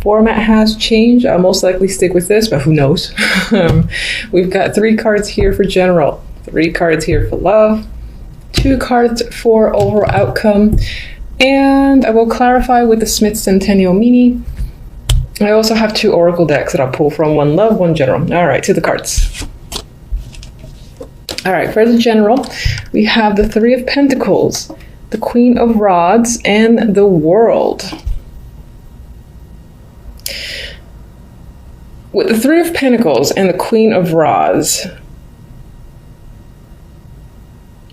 format has changed. I'll most likely stick with this, but who knows? We've got 3 cards here for general, 3 cards here for love, 2 cards for overall outcome, and I will clarify with the Smith Centennial Mini. I also have 2 oracle decks that I'll pull from, 1 love, 1 general. All right, to the cards. All right, for the general, we have the 3 of Pentacles, the Queen of Rods, and the World. With the 3 of Pentacles and the Queen of Rods,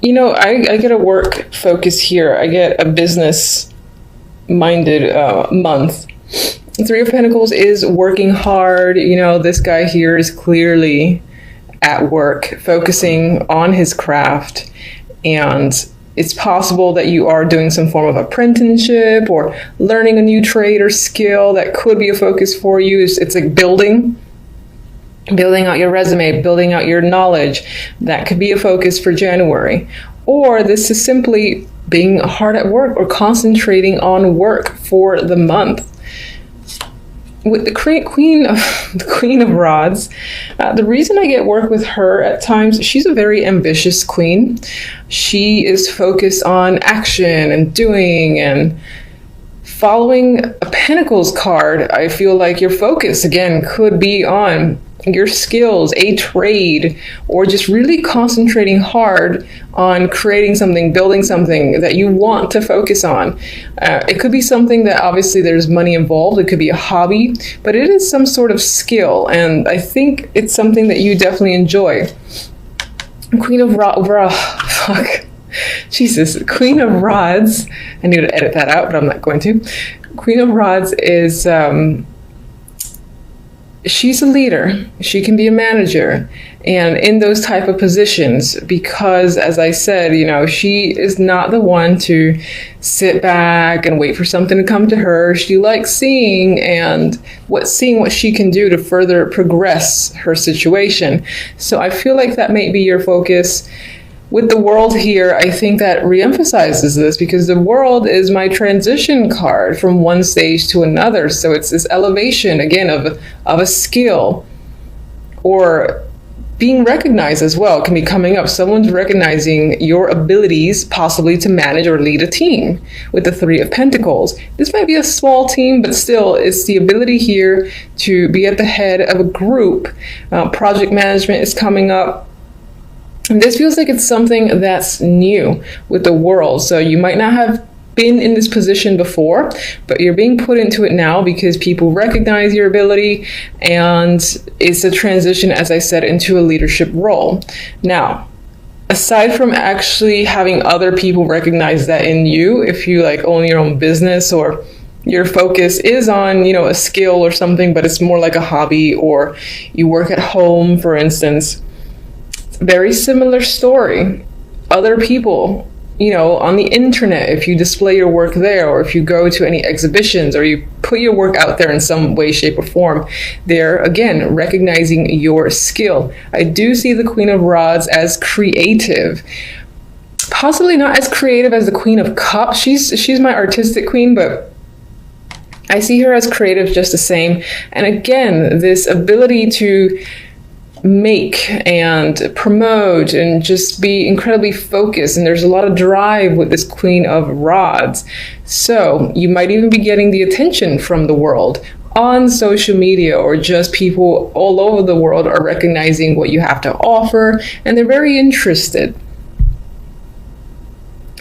you know, I get a work focus here. I get a business-minded month. The 3 of Pentacles is working hard. You know, this guy here is clearly at work, focusing on his craft, and it's possible that you are doing some form of apprenticeship or learning a new trade or skill that could be a focus for you. It's like building out your resume, building out your knowledge. That could be a focus for January. Or this is simply being hard at work or concentrating on work for the month. With the Queen of Rods, the reason I get work with her at times, she's a very ambitious queen. She is focused on action and doing and following a Pentacles card. I feel like your focus, again, could be on your skills, a trade, or just really concentrating hard on creating something, building something that you want to focus on. It could be something that obviously there's money involved. It could be a hobby, but it is some sort of skill, and I think it's something that you definitely enjoy. Queen of Queen of Rods. I need to edit that out, but I'm not going to. Queen of Rods is she's a leader. She can be a manager, and in those type of positions, because as I said, you know, she is not the one to sit back and wait for something to come to her. She likes seeing what she can do to further progress her situation. So I feel like that may be your focus. With the World here, I think that reemphasizes this, because the World is my transition card from one stage to another. So it's this elevation, again, of a skill, or being recognized as well can be coming up. Someone's recognizing your abilities, possibly to manage or lead a team with the 3 of Pentacles. This might be a small team, but still, it's the ability here to be at the head of a group. Project management is coming up. And this feels like it's something that's new with the World. So you might not have been in this position before, but you're being put into it now because people recognize your ability, and it's a transition, as I said, into a leadership role. Now, aside from actually having other people recognize that in you, if you like own your own business, or your focus is on, you know, a skill or something, but it's more like a hobby, or you work at home, for instance, very similar story. Other people, you know, on the internet, if you display your work there, or if you go to any exhibitions, or you put your work out there in some way, shape, or form, they're, again, recognizing your skill. I do see the Queen of Rods as creative. Possibly not as creative as the Queen of Cups. She's my artistic queen, but I see her as creative just the same. And again, this ability to make and promote and just be incredibly focused, and there's a lot of drive with this Queen of Rods. So you might even be getting the attention from the World on social media, or just people all over the world are recognizing what you have to offer, and they're very interested.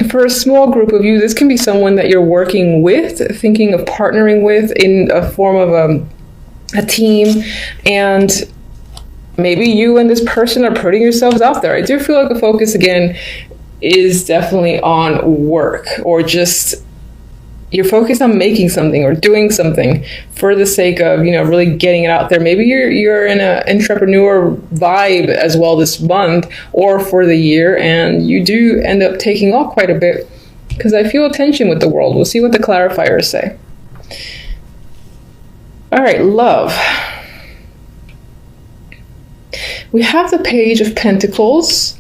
For a small group of you, this can be someone that you're working with, thinking of partnering with in a form of a team, and maybe you and this person are putting yourselves out there. I do feel like the focus, again, is definitely on work, or just you're focused on making something or doing something for the sake of, you know, really getting it out there. Maybe you're in an entrepreneur vibe as well this month or for the year, and you do end up taking off quite a bit, because I feel tension with the World. We'll see what the clarifiers say. All right, love. We have the Page of Pentacles,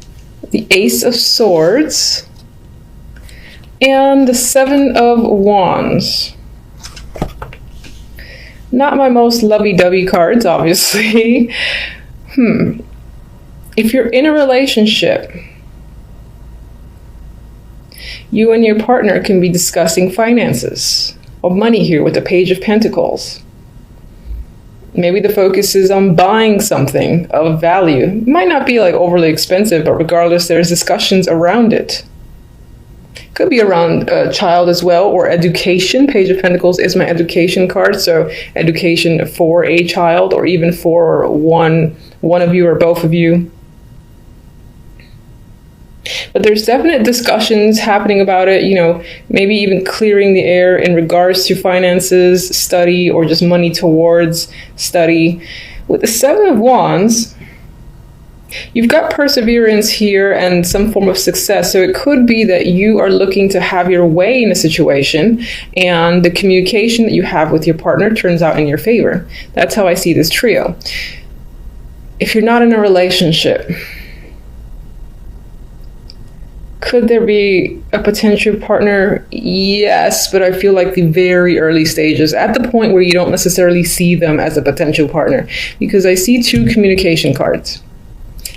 the Ace of Swords, and the 7 of Wands. Not my most lovey-dovey cards, obviously. If you're in a relationship, you and your partner can be discussing finances or money here with the Page of Pentacles. Maybe the focus is on buying something of value. It might not be like overly expensive, but regardless, there's discussions around it. Could be around a child as well, or education. Page of Pentacles is my education card, so education for a child, or even for one of you or both of you. But there's definite discussions happening about it, maybe even clearing the air in regards to finances, study, or just money towards study. With the Seven of Wands, you've got perseverance here and some form of success. So it could be that you are looking to have your way in a situation, and the communication that you have with your partner turns out in your favor. That's how I see this trio. If you're not in a relationship, could there be a potential partner? Yes, but I feel like the very early stages, at the point where you don't necessarily see them as a potential partner, because I see 2 communication cards.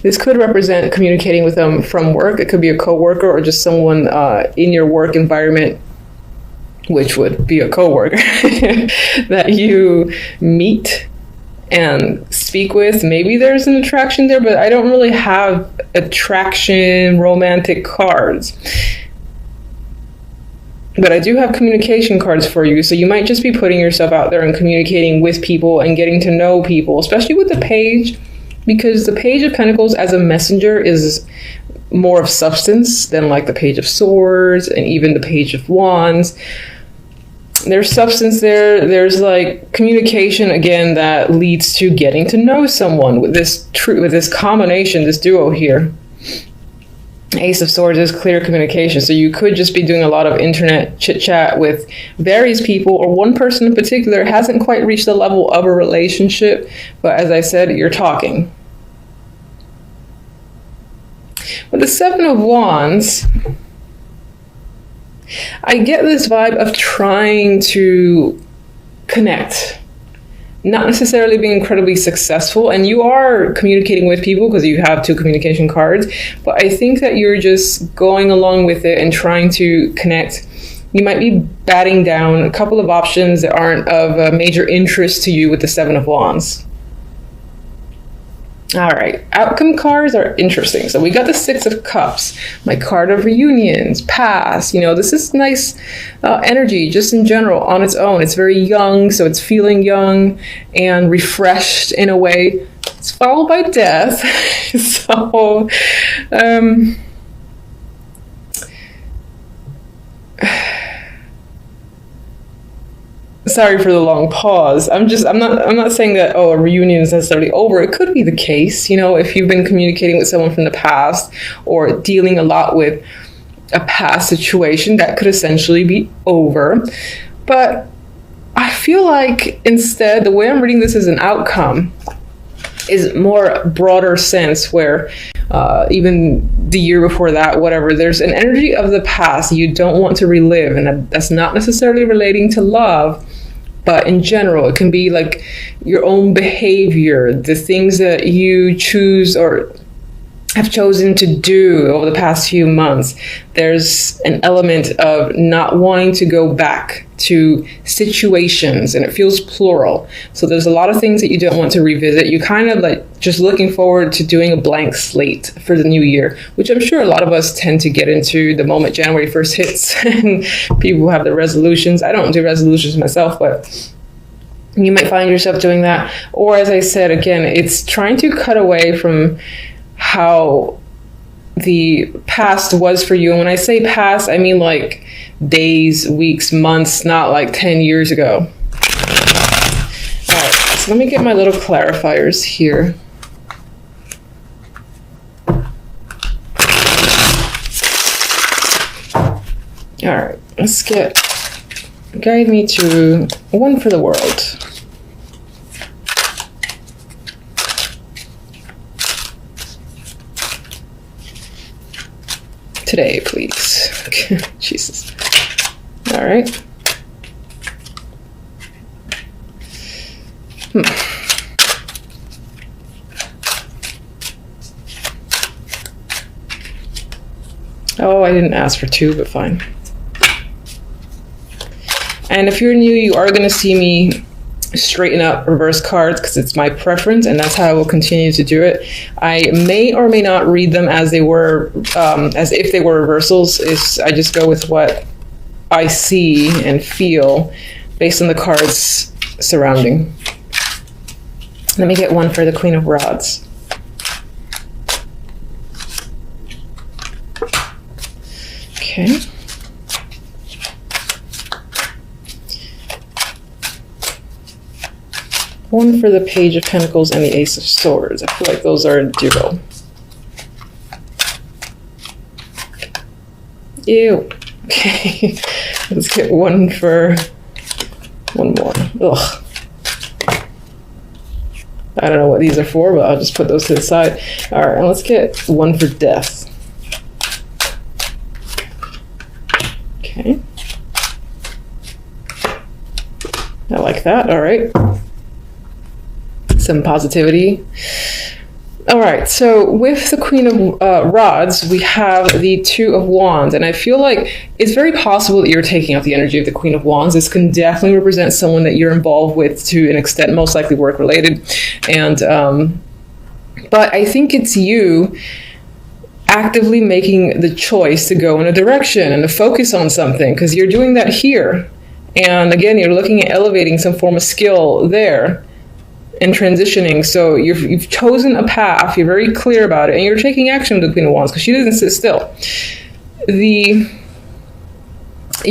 This could represent communicating with them from work. It could be a coworker or just someone in your work environment, which would be a coworker that you meet and speak with. Maybe there's an attraction there, but I don't really have attraction romantic cards. But I do have communication cards for you, so you might just be putting yourself out there and communicating with people and getting to know people, especially with the Page, because the Page of Pentacles as a messenger is more of substance than like the Page of Swords and even the Page of Wands. There's substance there. There's like communication again that leads to getting to know someone with this combination, this duo here. Ace of Swords is clear communication. So you could just be doing a lot of internet chit chat with various people, or one person in particular hasn't quite reached the level of a relationship, but as I said, you're talking. With the Seven of Wands, I get this vibe of trying to connect, not necessarily being incredibly successful, and you are communicating with people because you have 2 communication cards, but I think that you're just going along with it and trying to connect. You might be batting down a couple of options that aren't of major interest to you with the Seven of Wands. All right, outcome cards are interesting. So we got the Six of Cups, my card of reunions, past. This is nice energy just in general on its own. It's very young, so it's feeling young and refreshed in a way. It's followed by death. So, sorry for the long pause. I'm not saying that, a reunion is necessarily over. It could be the case, if you've been communicating with someone from the past or dealing a lot with a past situation, that could essentially be over. But I feel like instead, the way I'm reading this as an outcome is more broader sense, where even the year before that, whatever, there's an energy of the past you don't want to relive, and that's not necessarily relating to love, but in general, it can be like your own behavior, the things that you choose or have chosen to do over the past few months. There's an element of not wanting to go back to situations, and it feels plural. So there's a lot of things that you don't want to revisit. You kind of like just looking forward to doing a blank slate for the new year, which I'm sure a lot of us tend to get into the moment January 1st hits and people have their resolutions. I don't do resolutions myself, but you might find yourself doing that. Or as I said, again, it's trying to cut away from how the past was for you. And when I say past, I mean like days, weeks, months, not like 10 years ago. All right, so let me get my little clarifiers here. All right, let's guide me to one for the world. Today, please. Jesus. All right. Oh, I didn't ask for 2, but fine. And if you're new, you are going to see me straighten up reverse cards because it's my preference, and that's how I will continue to do it. I may or may not read them as they were, as if they were reversals. I just go with what I see and feel based on the cards surrounding. Let me get one for the Queen of Rods. Okay. One for the Page of Pentacles and the Ace of Swords. I feel like those are a duo. Ew. Okay. Let's get one more. Ugh. I don't know what these are for, but I'll just put those to the side. All right, and let's get one for Death. Okay. I like that. All right. Some positivity. All right, so with the Queen of Rods, we have the Two of Wands, and I feel like it's very possible that you're taking out the energy of the Queen of Wands. This can definitely represent someone that you're involved with to an extent, most likely work related, and but I think it's you actively making the choice to go in a direction and to focus on something, because you're doing that here, and again, you're looking at elevating some form of skill there. And transitioning, so you've chosen a path, you're very clear about it, and you're taking action with the Queen of Wands because she doesn't sit still. You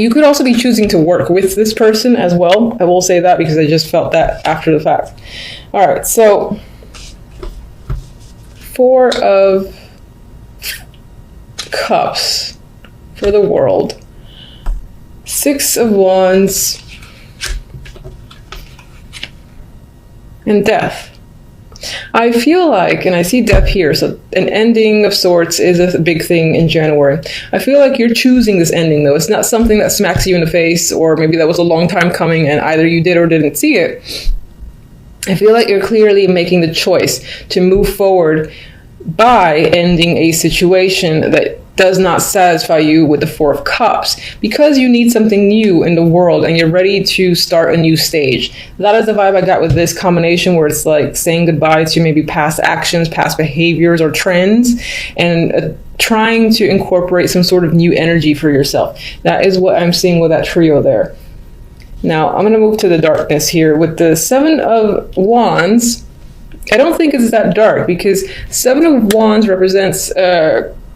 could also be choosing to work with this person as well. I will say that because I just felt that after the fact. All right, so 4 of Cups for the World, 6 of Wands, and Death. I feel like, and I see Death here, so an ending of sorts is a big thing in January. I feel like you're choosing this ending, though. It's not something that smacks you in the face, or maybe that was a long time coming and either you did or didn't see it. I feel like you're clearly making the choice to move forward by ending a situation that does not satisfy you with the 4 of Cups, because you need something new in the world and you're ready to start a new stage. That is the vibe I got with this combination, where it's like saying goodbye to maybe past actions, past behaviors or trends, and trying to incorporate some sort of new energy for yourself. That is what I'm seeing with that trio there. Now I'm going to move to the darkness here with the 7 of Wands. I don't think it's that dark, because 7 of Wands represents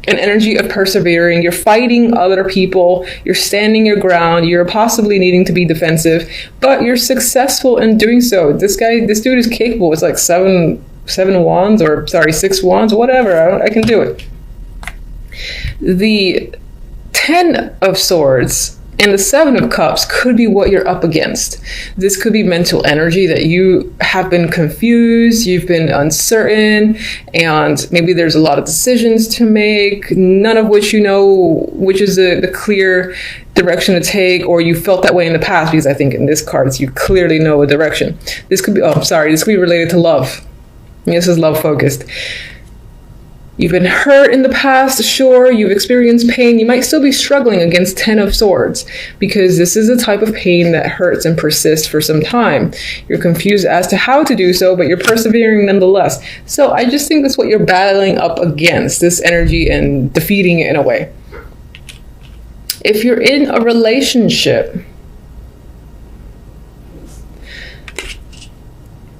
an energy of persevering. You're fighting other people, you're standing your ground, you're possibly needing to be defensive, but you're successful in doing so. This dude is capable. It's like 6 wands, whatever. I can do it. The 10 of Swords and the 7 of Cups could be what you're up against. This could be mental energy that you have been confused, you've been uncertain, and maybe there's a lot of decisions to make, none of which you know which is the clear direction to take, or you felt that way in the past, because I think in this cards you clearly know a direction. This could be, this could be related to love. This is love focused. You've been hurt in the past, sure, you've experienced pain. You might still be struggling against 10 of Swords, because this is a type of pain that hurts and persists for some time. You're confused as to how to do so, but you're persevering nonetheless. So I just think that's what you're battling up against, this energy, and defeating it in a way. If you're in a relationship,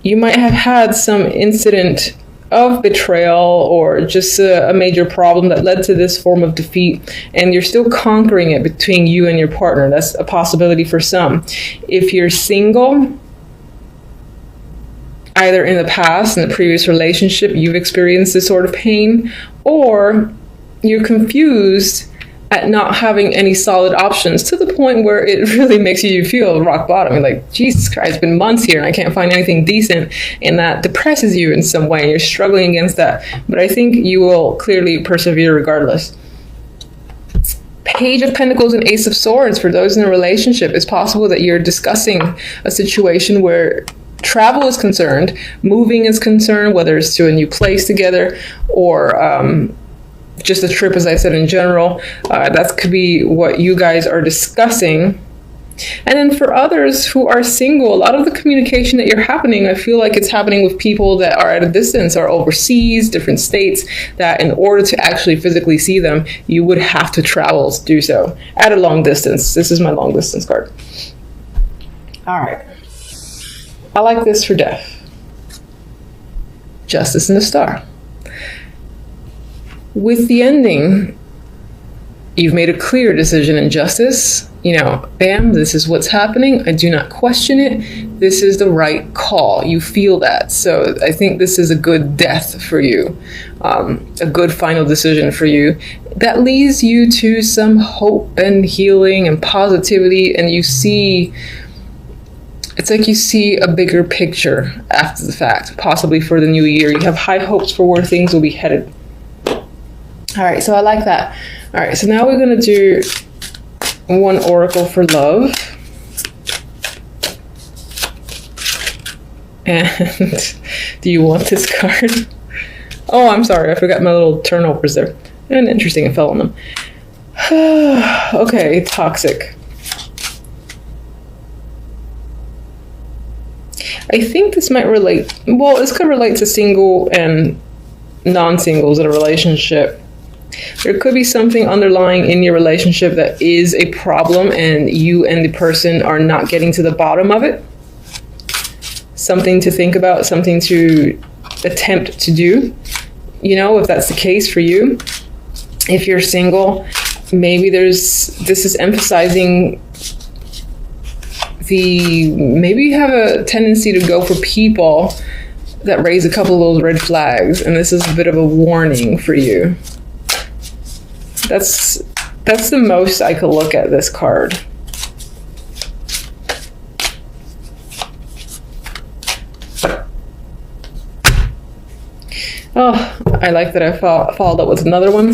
you might have had some incident of betrayal or just a major problem that led to this form of defeat, and you're still conquering it between you and your partner. That's a possibility for some. If you're single, either in the past, in the previous relationship, you've experienced this sort of pain, or you're confused at not having any solid options to the point where it really makes you feel rock bottom. You're like, Jesus Christ, it's been months here and I can't find anything decent, and that depresses you in some way. You're struggling against that, but I think you will clearly persevere regardless. Page of Pentacles and Ace of Swords, for those in a relationship, it's possible that you're discussing a situation where travel is concerned, moving is concerned, whether it's to a new place together or just a trip, as I said, in general, that could be what you guys are discussing. And then for others who are single, a lot of the communication that you're happening, I feel like it's happening with people that are at a distance or overseas, different states, that in order to actually physically see them, you would have to travel to do so at a long distance. This is my long distance card. All right. I like this for death. Justice and the Star. With the ending, you've made a clear decision in justice. You know, bam, this is what's happening. I do not question it. This is the right call. You feel that. So I think this is a good death for you, a good final decision for you that leads you to some hope and healing and positivity. And you see, it's like you see a bigger picture after the fact, possibly for the new year. You have high hopes for where things will be headed. All right, so I like that. All right, so now we're going to do one oracle for love. And do you want this card? Oh, I'm sorry, I forgot my little turnovers there. And interesting, it fell on them. Okay, toxic. I think this might relate, well, this could relate to single and non-singles in a relationship. There could be something underlying in your relationship that is a problem and you and the person are not getting to the bottom of it. Something to think about, something to attempt to do. You know, if that's the case for you. If you're single, maybe this is emphasizing maybe you have a tendency to go for people that raise a couple of those red flags, and this is a bit of a warning for you. That's the most I could look at this card. Oh, I like that I followed up with another one.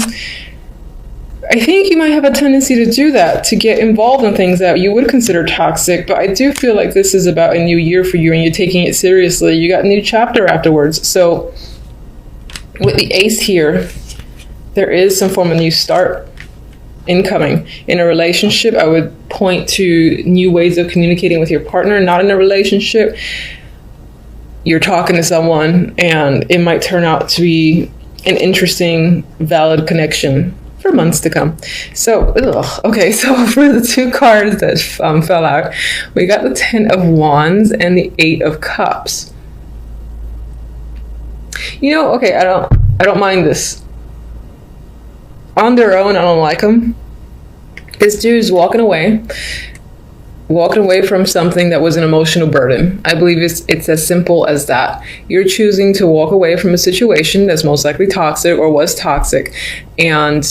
I think you might have a tendency to do that, to get involved in things that you would consider toxic, but I do feel like this is about a new year for you and you're taking it seriously. You got a new chapter afterwards. So with the ace here, there is some form of new start incoming. In a relationship, I would point to new ways of communicating with your partner. Not in a relationship, you're talking to someone and it might turn out to be an interesting, valid connection for months to come. So, okay, so for the two cards that fell out, we got the 10 of Wands and the 8 of Cups. You know, okay, I don't mind this. On their own, I don't like them. This dude's walking away from something that was an emotional burden. I believe it's as simple as that. You're choosing to walk away from a situation that's most likely toxic or was toxic, and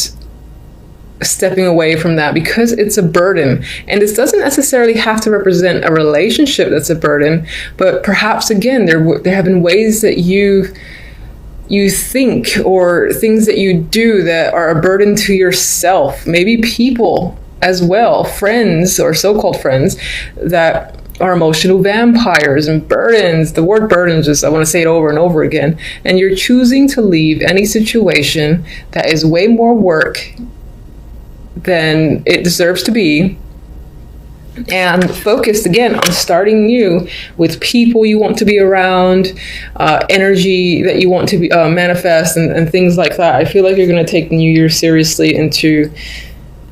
stepping away from that because it's a burden. And this doesn't necessarily have to represent a relationship that's a burden, but perhaps again there have been ways that you think, or things that you do that are a burden to yourself, maybe people as well, friends or so-called friends that are emotional vampires and burdens. The word burdens, just I want to say it over and over again. And you're choosing to leave any situation that is way more work than it deserves to be, and focused again on starting new with people you want to be around, energy that you want to be, manifest, and things like that. I feel like you're going to take the new year seriously into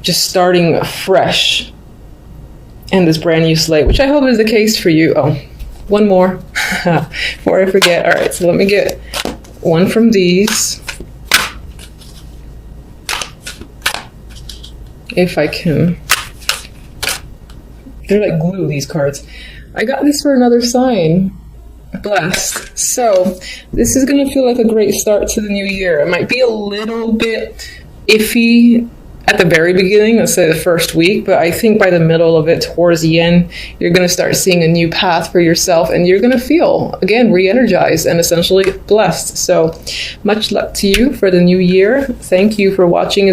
just starting fresh in this brand new slate, which I hope is the case for you. Oh, one more before I forget. All right, so let me get one from these. If I can. They're like glue, these cards. I got this for another sign. Blessed. So this is going to feel like a great start to the new year. It might be a little bit iffy at the very beginning, let's say the first week, but I think by the middle of it, towards the end, you're going to start seeing a new path for yourself, and you're going to feel, again, re-energized and essentially blessed. So much luck to you for the new year. Thank you for watching.